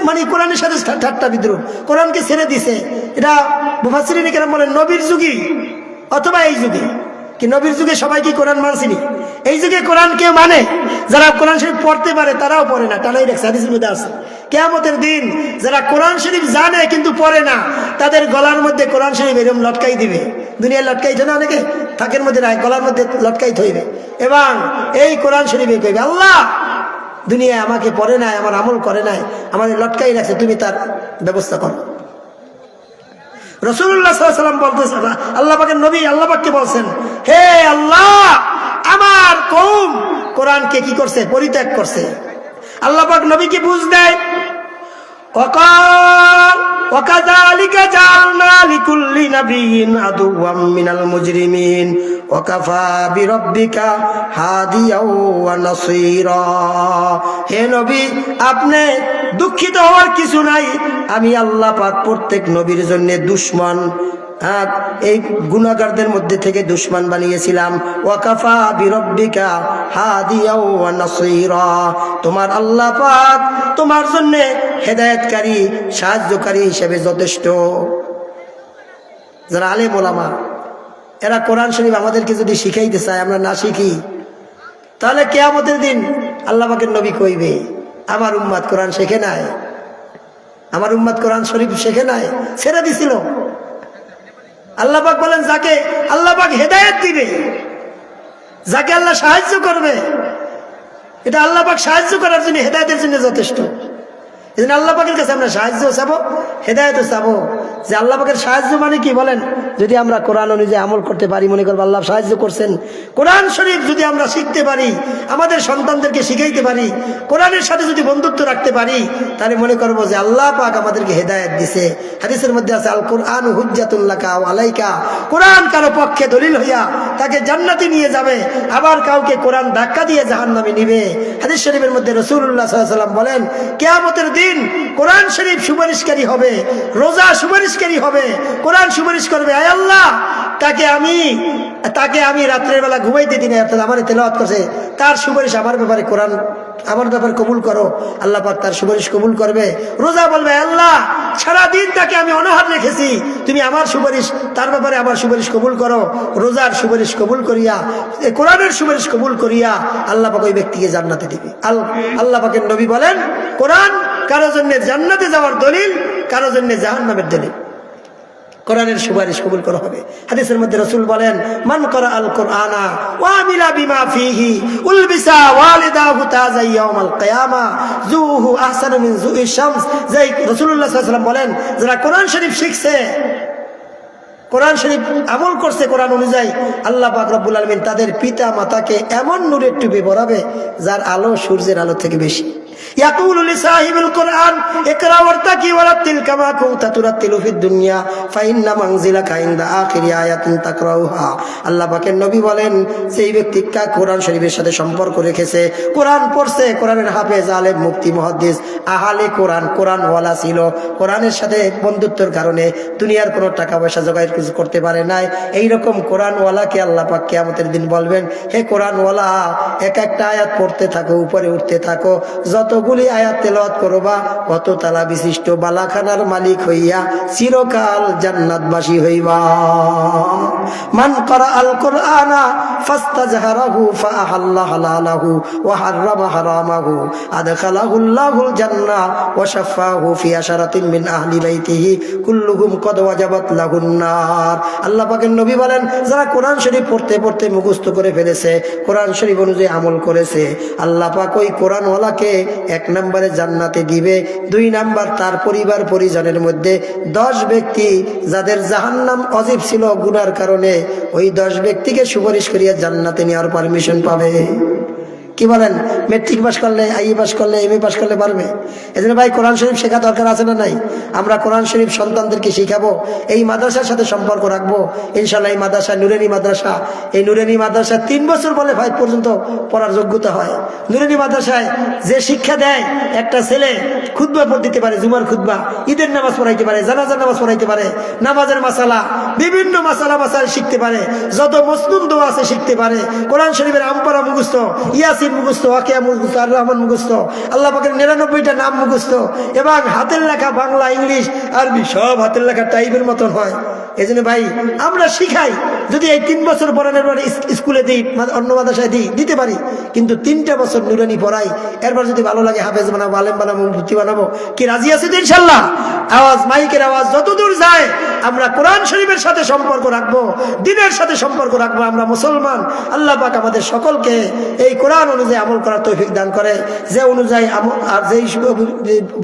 মানে কোরআনের সাথে ঠাট্টা বিদ্রুপ, কোরআনকে ছেড়ে দিছে। এটা মুফাসসিরিনে কেরাম বলেন নবীর যুগে অথবা এই যুগে, কি নবীর যুগে সবাই কি কোরআন মানছিনি? এই যুগে কোরআন কেউ মানে, যারা কোরআন শরীফ পড়তে পারে তারাও পড়ে না, টানাই রাখছে। হাদিসের মধ্যে আছে কিয়ামতের দিন যারা কোরআন শরীফ জানে কিন্তু পড়ে না, তাদের গলার মধ্যে কোরআন শরীফ এরকম লটকাই দিবে। দুনিয়ায় লটকাইছে না অনেকে, থাকের মধ্যে নাই, গলার মধ্যে লটকাই থইবে এবং এই কোরআন শরীফে কইবে, আল্লাহ দুনিয়ায় আমাকে পড়ে নাই, আমার আমল করে নাই, আমাদের লটকাই রাখছে, তুমি তার ব্যবস্থা করো। রাসূলুল্লাহ সাল্লাল্লাহু আলাইহি ওয়াসাল্লাম বলতেছেন, আল্লাহ পাকের নবী আল্লাহ পাককে বলছেন, হে আল্লাহ আমার কওম কোরআনকে কি করছে? পরিত্যাগ করছে। আল্লাহ পাক নবীকে বুঝ দেয়, ওয়াকাযালিকা জাআলনা লিকুল্লি নাবিয়্যিন আদুওয়াম মিনাল মুজরিমিন ওয়া কাফা বিরাব্বিকা হাদিয়াও ওয়া নাসীরা। হে নবী আপনি দুঃখিত হওয়ার কিছু নাই, আমি আল্লাহ পাক প্রত্যেক নবীর জন্য দুশমন, এই গুনাহগারদের মধ্যে থেকে দুশমন বানিয়েছিলাম। ওয়াকাফা বিরাব্বিকা হাদিয়া ওয়া নাসীরা, তোমার আল্লাহ পাক তোমার জন্য হেদায়েতকারী সাহায্যকারী হিসেবে যথেষ্ট। যারা আলেম ওলামা এরা কোরআন শরীফ আমাদেরকে যদি শিখাইতে চায়, আমরা না শিখি, তাহলে কিয়ামতের দিন আল্লাহ পাকের নবী কইবে, আমার উম্মত কোরআন শেখে নাই, আমার উম্মত কোরআন শরীফ শেখে নাই, ছেড়ে দিছিল। আল্লাহ পাক বলেন, যাকে আল্লাহ পাক হেদায়েত দিবে, যাকে আল্লাহ সাহায্য করবে, এটা আল্লাহ পাক সাহায্য করার জন্য, হেদায়েতের জন্য যথেষ্ট। এজন্য আল্লাহ পাকের কাছে আমরা সাহায্য চাবো, হেদায়েতও চাবো। যে আল্লাহ পাকের সাহায্য মানে কি বলেন? যদি আমরা কোরআন অনুযায়ী আমল করতে পারি, মনে করবো আল্লাহ সাহায্য করছেন। কোরআন শরীফ যদি আমরা শিখতে পারি, আমাদের সন্তানদেরকে শিখাইতে পারি, কোরআনের সাথে যদি বন্ধুত্ব রাখতে পারি, তাহলে মনে করবো যে আল্লাহ পাক আমাদেরকে হেদায়েত দিছে। হাদিসের মধ্যে আছে, আল কোরআন হুজ্জাতুল লাকা ওয়া আলাইকা, কোরআন কারো পক্ষে দলিল হইয়া তাকে জান্নাতে নিয়ে যাবে, আবার কাউকে কোরআন ধাক্কা দিয়ে জাহান্নামে নিবে। হাদিস শরীফের মধ্যে রাসূলুল্লাহ সাল্লাল্লাহু আলাইহি ওয়াসাল্লাম বলেন, কিয়ামতের দিন কোরআন শরীফ সুপারিশকারী হবে, রোজা সুপারিশকারী হবে। কোরআন সুপারিশ করবে, আয় আল্লাহ তাকে আমি রাত্রের বেলা ঘুমাইতে দিনে আমার তেলাওয়াত করছে, তার সুপারিশ আমার ব্যাপারে, কোরআন আমার ব্যাপারে কবুল করো। আল্লাহ পাক তার সুপারিশ কবুল করবে। রোজা বলবে, আল্লাহ সারাদিন তাকে আমি অনাহার রেখেছি, তুমি আমার সুপারিশ, তার ব্যাপারে আমার সুপারিশ কবুল করো। রোজার সুপারিশ কবুল করিয়া, কোরআনের সুপারিশ কবুল করিয়া আল্লাহ পাক ওই ব্যক্তিকে জান্নাতে দিবে। আল্লাহ পাকের নবী বলেন, কোরআন কারো জন্য জান্নাতে যাওয়ার দলিল, কারো জন্য জাহান্নামের দলিল। কোরআনের সুপারিশ কবুল করা হবে। হাদিসের মধ্যে রাসূল বলেন, মান করা আল কোরআনা ওয়া আমিলা বিমা ফিহি উলবিসা ওয়ালিদাহু তাজা ইয়াউমাল কিয়ামা জুহু আহসানু মিন জুই শামস। যে রাসূলুল্লাহ সাল্লাল্লাহু আলাইহি ওয়াসাল্লাম বলেন, যারা কোরআন শরীফ শিখছে, কোরআন শরীফ আমল করছে কোরআন অনুযায়ী, আল্লাহ পাক রব্বুল আলামিন তাদের পিতা মাতাকে এমন নূরের টুপি পরাবে যার আলো সূর্যের আলো থেকে বেশি। ইয়াকুলু লিসাহিবিল কোরআন ইকরা ওয়ারতাকি ওয়ারাতিল কামা কুনতা তুরাতিলু ফিদ দুনিয়া ফাইন্না মানজিলাকা ইনদা আখিরি আয়াতিন তাকরাউহা। আল্লাহ পাকের নবী বলেন, সেই ব্যক্তি কোরআন শরীফের সাথে সম্পর্ক রেখেছে, কোরআন পড়ছে, কোরআনের হাফেজ, আলেম, মুফতি, মুহাদ্দিস, আহলে কোরআন, কোরআনওয়ালা ছিল, কোরআনের সাথে বন্ধুত্বের কারণে দুনিয়ার কোনো টাকা পয়সা জোগাড় কিছু করতে পারে নাই, এইরকম কোরআনওয়ালাকে আল্লাহ পাক কিয়ামতের দিন বলবেন, হে কোরআনওয়ালা এক একটা আয়াত পড়তে থাকো, উপরে উঠতে থাকো, যতগুলি আয়াত তেলাওয়াত করবা কত তালা বিশিষ্ট বালাখানার মালিক হইয়া চিরকাল জান্নাতবাসী হইবা। মান করা আল কোরআনা ফাস্তাজহারাহু ফাআহাল্লা হালালাহু ওয়া হাররামা হারামাহু আদখালাহুল্লাহুল জান্নাহ ওয়া শাফাহু ফি আশারাতিন মিন আহলি বাইতিহি কুল্লুহুম কদ ওয়াজাবাত লাহুন নার। আল্লাহ পাকের নবী বলেন, যারা কোরআন শরীফ পড়তে পড়তে মুখস্থ করে ফেলেছে, কোরআন শরীফ অনুযায়ী আমল করেছে, আল্লাহ পাক ওই কোরআনওয়ালাকে 1 নম্বরে জান্নাতে দিবে, 2 নাম্বার তার পরিবার পরিজনের মধ্যে 10 ব্যক্তি যাদের জাহান্নাম অজীব ছিল গুনার কারণে, ওই 10 ব্যক্তিকে সুপারিশ করিয়া জান্নাতে নেওয়ার পারমিশন পাবে। কি বলেন? মেট্রিক পাস করলে, আইএ পাস করলে, এমএ পাস করলে পারবে। এজন্য ভাই কোরআন শরীফ শেখা দরকার আছে না নাই? আমরা কোরআন শরীফ সন্তানদেরকে শিখাবো, এই মাদ্রাসার সাথে সম্পর্ক রাখবো ইনশাআল্লাহ। এই মাদ্রাসা নুরানি মাদ্রাসা, এই নুরানি মাদ্রাসা 3 বছর বলে 5 পর্যন্ত পড়ার যোগ্যতা হয়। নুরানি মাদ্রাসায় যে শিক্ষা দেয়, একটা ছেলে খুতবা পড়তে দিতে পারে, জুমার খুতবা, ঈদের নামাজ পড়াইতে পারে, জানাজার নামাজ পড়াইতে পারে, নামাজের মাসালা, বিভিন্ন মাসালা শিখতে পারে, যত মসনুন দোয়া আছে শিখতে পারে, কোরআন শরীফের আমপারা মুখস্থ, ইয়াসিন ইয়াসিন মুখস্থ, ওয়াকিয়া মুখস্থ, আর রহমান মুখস্থ, আল্লাহ পাকের 99টা নাম মুখস্থ, এবং হাতের লেখা বাংলা, ইংলিশ, আরবি সব হাতের লেখা টাইপের মতন হয়। এই জন্য ভাই আমরা শিখাই, যদি এই 3 বছর পড়ানোর পরে স্কুলে দিই, অন্য মাদ্রাসায় দিতে পারি, কিন্তু 3টা বছর নুরানি পড়াই, এরপর যদি ভালো লাগে হাফেজ বানাবো, আলেম বানাবো, মুফতি বানাবো। কি রাজি আছে তো ইনশাল্লাহ? আওয়াজ, মাইকের আওয়াজ যতদূর যায়, আমরা কোরআন শরীফের সাথে সম্পর্ক রাখবো, দ্বীনের সাথে সম্পর্ক রাখবো। আমরা মুসলমান। আল্লাহ পাক আমাদের সকলকে এই কোরআন অনুযায়ী আমল করার তৌফিক দান করে। যে অনুযায়ী আর যেই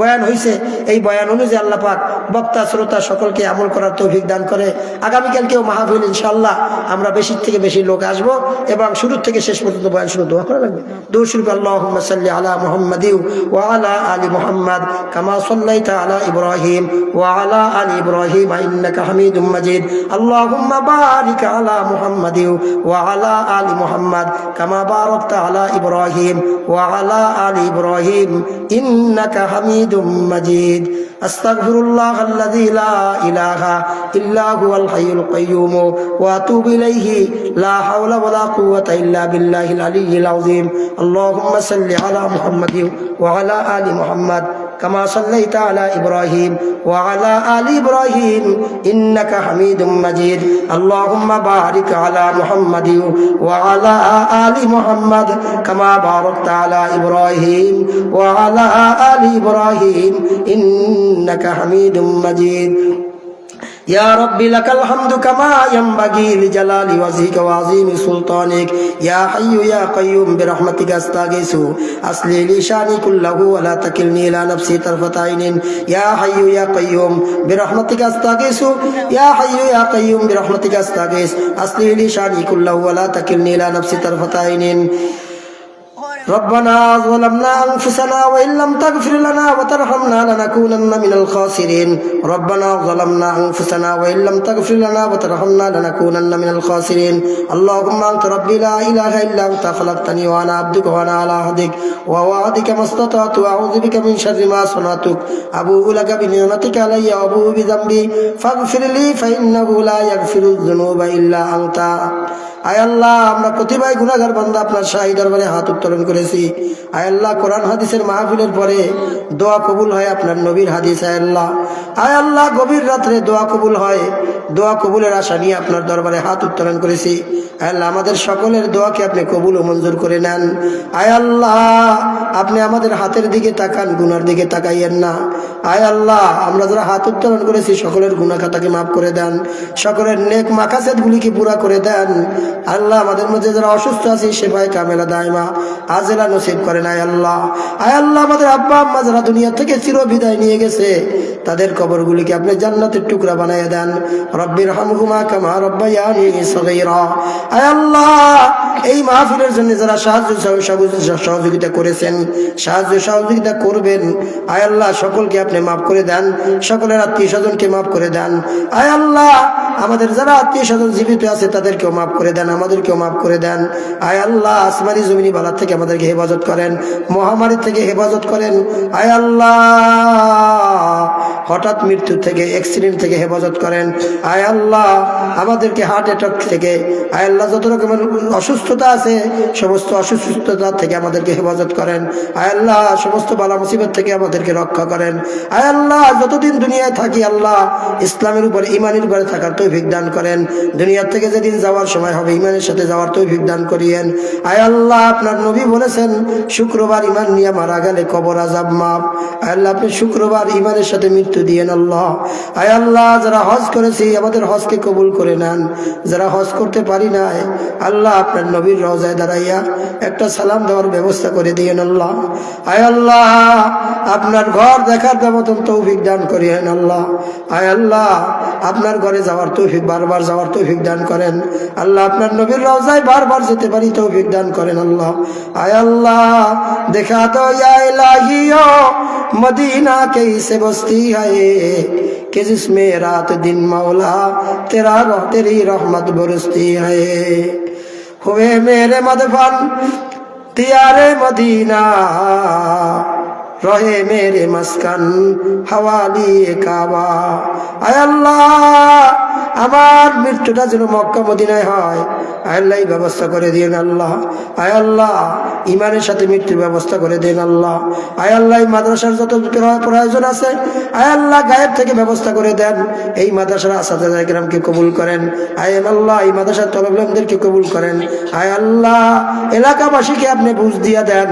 বয়ান হয়েছে, এই বয়ান অনুযায়ী আল্লাহ পাক বক্তা শ্রোতা সকলকে আমল করার তৌফিক দান করে। আগামীকালকেও মাহফিল ইনশাআল্লাহ আমরা বেশি থেকে বেশি লোক আসবো, এবং শুরু থেকে শেষ পর্যন্ত বয়ান শুনে দোয়া করা লাগবে। দুরূদ শরীফ আল্লাহুম্মা সাল্লি আলা মুহাম্মাদিন ওয়া আলা আলি মুহাম্মাদ কামা সাল্লাইতা আলা ইব্রাহিম ওয়া আলা আলি ইব্রাহিম ইন্নাকা হামিদুম মাজিদ। আল্লাহুম্মা বারিক আলা মুহাম্মাদিন ওয়া আলা আলি মুহাম্মাদ কামা বারাকতা আলা ইব্রাহিম ওয়া আলা আলি ইব্রাহিম ইন্নাকা হামিদুম মাজিদ। আস্তাগফিরুল্লাহাল্লাযী লা ইলাহা ইল্লা হুয়াল হাইয়ুল কাইয়্যুম ওয়া আতুবু ইলাইহি লা হাওলা ওয়া লা কুওয়াতা ইল্লা বিল্লাহিল আলিয়্যিল আযীম। আল্লাহুম্মা সাল্লি আলা মুহাম্মাদিন ওয়া আলা আলি মুহাম্মাদ কামা সাল্লাইতা আলা ইব্রাহিম ওয়া আলা আলি ইব্রাহিম ইন্নাকা হামিদুম মাজিদ। আল্লাহুম্মা বারিক আলা মুহাম্মাদিন ওয়া আলা আলি মুহাম্মাদ কামা বারাকতা আলা ইব্রাহিম ওয়া আলা আলি ইব্রাহিম ইন্নাকা হামিদুম মাজিদ। يا ربي لك الحمد كما ينبغي لجلال وجهك وعظيم سلطانك يا حي يا قيوم برحمتك استغيث اصلح لي شاني كله ولا تكلني الى نفسي طرفة عين يا حي يا قيوم برحمتك استغيث يا حي يا قيوم برحمتك استغيث اصلح لي شاني كله ولا تكلني الى نفسي طرفة عين ربنا ظلمنا أنفسنا وإن لم تغفر لنا وترحمنا لنكونن من الخاسرين ربنا ظلمنا أنفسنا وإن لم تغفر لنا وترحمنا لنكونن من الخاسرين اللهم أنت ربي لا إله إلا أنت خلقتني وأنا عبدك وأنا على عهدك ووعدك ما استطعت وأعوذ بك من شر ما صنعت أبوء لك بنعمتك علي وأبوء بذنبي فاغفر لي فإنه لا يغفر الذنوب إلا أنت আয় আল্লাহ, আমরা প্রতিভায় গুনাহগার বান্দা আপনার শাহী দরবারে হাত উত্তোলন করেছি। আয় আল্লাহ, কোরআন হাদিসের মাহফিলের পরে দোয়া কবুল হয় আপনার নবীর হাদিস। আয় আল্লাহ, গভীর রাত্রে দোয়া কবুল হয়, দোয়া কবুলের আশা নিয়ে আপনার দরবারে হাত উত্তোলন করেছি। আয় আল্লাহ, আমাদের সকলের দোয়াকে আপনি কবুল ও মঞ্জুর করে নেন। আয় আল্লাহ, আপনি আমাদের হাতের দিকে তাকান, গুনার দিকে তাকাইয়েন না। আয় আল্লাহ, আমরা যারা হাত উত্তোলন করেছি সকলের গুনাহ খাতাকে মাফ করে দেন, সকলের নেক মাকাসেদ গুলিকে পুরা করে দেন। আল্লাহ, আমাদের মধ্যে যারা অসুস্থ আছে সেবায় কামেলা দায়মা আজেলা নসিব করেন। আয় আল্লাহ, আমাদের আব্বা আম্মা যারা দুনিয়া থেকে চির বিদায় নিয়ে গেছে তাদের কবরগুলিকে আপনি জান্নাতের টুকরা বানাইয়া দেন। রব্বির হামহুমা কামা রব্বায়ানি সগীরা। আয় আল্লাহ, এই মাহফিলের জন্য যারা সাহায্য সহযোগিতা করেছেন, সাহায্য সহযোগিতা করবেন, আয় আল্লাহ সকলকে আপনি মাফ করে দেন, সকলের আত্মীয় স্বজনকে মাফ করে দেন। আয় আল্লাহ, আমাদের যারা আত্মীয় স্বজন জীবিত আছে তাদেরকেও মাফ করে দেন, আমাদেরকেও মাফ করে দেন। আয় আল্লাহ, আসমানি জমিনি বালা থেকে আমাদেরকে হেফাজত করেন, মহামারী থেকে হেফাজত করেন। আয় আল্লাহ, হঠাৎ মৃত্যু থেকে, অ্যাক্সিডেন্ট থেকে হেফাজত করেন। আয় আল্লাহ, আমাদেরকে হার্ট অ্যাটাক থেকে, আয় আল্লাহ যত রকমের অসুস্থতা আছে সমস্ত অসুস্থতা থেকে আমাদেরকে হেফাজত করেন। আয় আল্লাহ, সমস্ত বালা মুসিবত থেকে আমাদেরকে রক্ষা করেন। আয় আল্লাহ, যতদিন দুনিয়ায় থাকি আল্লাহ ইসলামের উপরে, ইমানের উপরে থাকার তৌফিক দান করেন। দুনিয়া থেকে যেদিন যাওয়ার সময় হবে ইমানের সাথে যাওয়ার তৌফিক দান করিয়েন। আয় আল্লাহ, আপনার নবী বলেছেন শুক্রবার ইমান নিয়ে মারা গেলে কবর আযাব মাফ। আয় আল্লাহ, আপনি শুক্রবার ইমানের সাথে মৃত্যু দিয়েন আল্লাহ। আয় আল্লাহ, যারা হজ করেছি আমাদের হজকে কবুল করে নেন, যারা হজ করতে পারি নাই আল্লাহ আপনার নবীর রওজায় দাঁড়াইয়া একটা সালাম দেওয়ার ব্যবস্থা করে দিয়েন আল্লাহ। আয় আল্লাহ, আপনার ঘর দেখার মতন তৌফিক দান করিয়েন আল্লাহ। আয় আল্লাহ, আপনার ঘরে যাওয়ার তৌফিক, বারবার যাওয়ার তৌফিক দান করেন আল্লাহ। আপনার নবীর রওজায় বারবার যেতে পারি তৌফিক দান করেন আল্লাহ। আয় আল্লাহ, দেখা দো ইয়া ইলাহিयो मदीना कैसे बस्ती है कि जिसमें रात दिन मौला तेरी रहमत बरसती है। हुए मेरे मदफन दियारे मदीना, रहे मेरे मस्कन हवाली काबा। आय अल्लाह, আমার মৃত্যুটা যেন মক্কা মদিনায় হয়, আয় আল্লাহ এই ব্যবস্থা করে দিন আল্লাহ। আয় আল্লাহ ইমানের সাথে মৃত্যুর ব্যবস্থা করে দেন আল্লাহ। আয় আল্লাহ এই মাদ্রাসার যত প্রয়োজন আছে আয় আল্লাহ গায়েব থেকে ব্যবস্থা করে দেন। এই মাদ্রাসার আসাদায়ে কেরামকে কবুল করেন। আয় আল্লাহ এই মাদ্রাসার তলবদেরকে কবুল করেন। আয় আল্লাহ এলাকাবাসীকে আপনি বুঝ দিয়া দেন।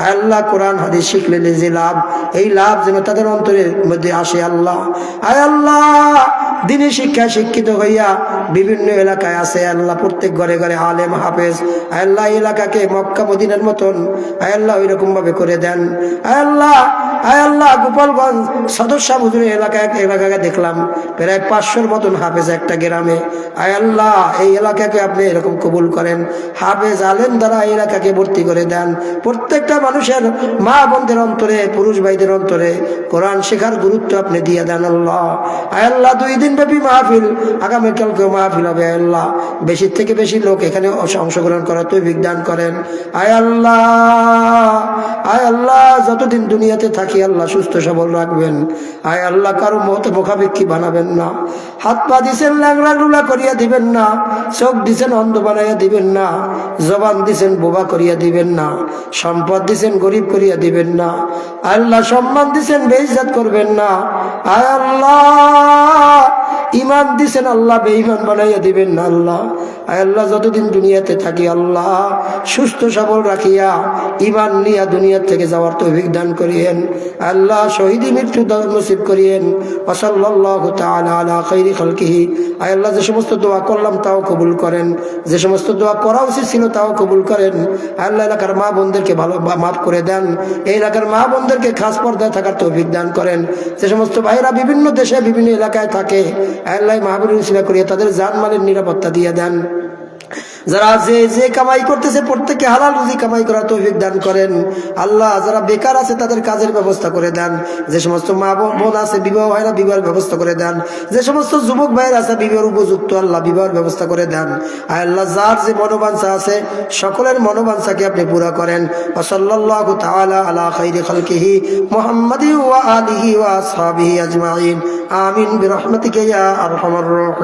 আয় আল্লাহ কোরআন হাদিস শিখলে যে লাভ, এই লাভ যেন তাদের অন্তরের মধ্যে আসে আল্লাহ। আয় আল্লাহ দিনী শিক্ষায় শিক্ষিত হইয়া বিভিন্ন এলাকায় আছে আল্লাহ, প্রত্যেক ঘরে ঘরে আলেম হাফেজ। আয় আল্লাহ এলাকাকে মক্কা মদিনার মতন আয় আল্লাহ ওই রকম ভাবে করে দেন। আয় আল্লাহ গোপালগঞ্জ সদস্য হুজুরের এলাকাকে দেখলাম প্রায় 500-র মতন হাফেজ একটা গ্রামে। আয় আল্লাহ এই এলাকাকে আপনি এরকম কবুল করেন, হাফেজ আলেম দ্বারা এই এলাকাকে ভর্তি করে দেন। প্রত্যেকটা মানুষের মা বোনদের অন্তরে, পুরুষ ভাইদের অন্তরে কোরআন শেখার গুরুত্ব আপনি দিয়ে দেন আল্লাহ। আয় আল্লাহ 2 দিন ব্যাপী মাহফিল, আগামীকালকেও মাহফিল হবে আল্লাহ। বেশি থেকে বেশি লোক এখানে অংশগ্রহণ করার তৌফিক দান করেন। আয় আল্লাহ যতদিন দুনিয়াতে থাকি আল্লাহ সুস্থ সবল রাখবেন। আয় আল্লাহ কারো মতে মুখাপেক্ষী বানাবেন না। হাত পা দিছেন ল্যাংড়া লুলা করিয়া দিবেন না, চোখ দিছেন অন্ধ বানাইয়া দিবেন না, জবান দিছেন বোবা করিয়া দিবেন না, সম্পদ দিছেন গরিব করিয়া দিবেন না। আল্লাহ সম্মান দিছেন বেইজ্জত করবেন না। আয় আল্লাহ ইমান দিছেন আল্লাহ বেঈমান বানাইয়া দিবেন না আল্লাহ। আয় আল্লাহ যতদিন দুনিয়াতে থাকি আল্লাহ সুস্থ সবল রাখিয়া ইমান নিয়া দুনিয়া থেকে যাওয়ার তৌফিক দান করিয়েন আল্লাহ। শহীদি মৃত্যু নসিব করিয়েন। ওয়া সাল্লাল্লাহু তাআলা আলা খাইরি খালকিহি। আয় আল্লাহ যে সমস্ত দোয়া করলাম তাও কবুল করেন, যে সমস্ত দোয়া করা উচিত ছিল তাও কবুল করেন। আল্লাহ এলাকার মা বোনদেরকে ভালো মাফ করে দেন। এই এলাকার মা বোনদেরকে খাস পর্দায় থাকার তৌফিক দান করেন। যে সমস্ত ভাইরা বিভিন্ন দেশে বিভিন্ন এলাকায় থাকে আল্লাহ মাহবুবের উসিলা করিয়া তাদের জানমালের নিরাপত্তা দিয়ে দেন। যারা যে কামাই করতেছে প্রত্যেককে হালাল রুজি কামাই করার তৌফিক দান করেন আল্লাহ। যারা বেকার আছে তাদের কাজের ব্যবস্থা করে দেন। যে সমস্ত মা বোন আছে বিবাহ হয় না, বিবাহের ব্যবস্থা করে দেন। যে সমস্ত যুবক ভাইয়ের আছে বিবাহের উপযুক্ত আল্লাহ বিবাহের ব্যবস্থা করে দেন। আল্লাহ যার যে মনোবাঞ্ছা আছে সকলের মনোবাঞ্ছাকে আপনি পুরা করেন। ওয়া সাল্লাল্লাহু তাআলা আলা খাইরি খালকিহি মুহাম্মাদি ওয়া আলিহি ওয়া আসহাবিহি আজমাইন। আমিন বিরহমাতিকা ইয়া আরহামার রাহিম।